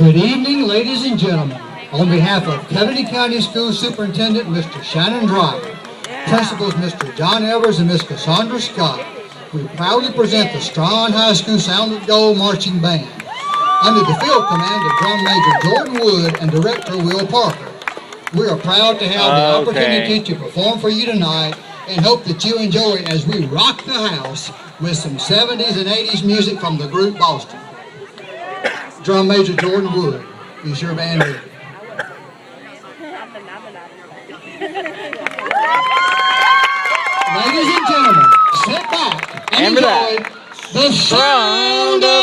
Good evening, ladies and gentlemen. On behalf of Kennedy County School Superintendent Mr. Shannon Driver, Principals Mr. John Evers and Ms. Cassandra Scott, we proudly present the Straughn High School Sound of Gold Marching Band, under the field command of Drum Major Jordan Wood and Director Will Parker. We are proud to have the opportunity to perform for you tonight and hope that you enjoy as we rock the house with some 70s and 80s music from the group Boston. Drum Major Jordan Wood, is your band ready? Ladies and gentlemen, sit back and enjoy the sound of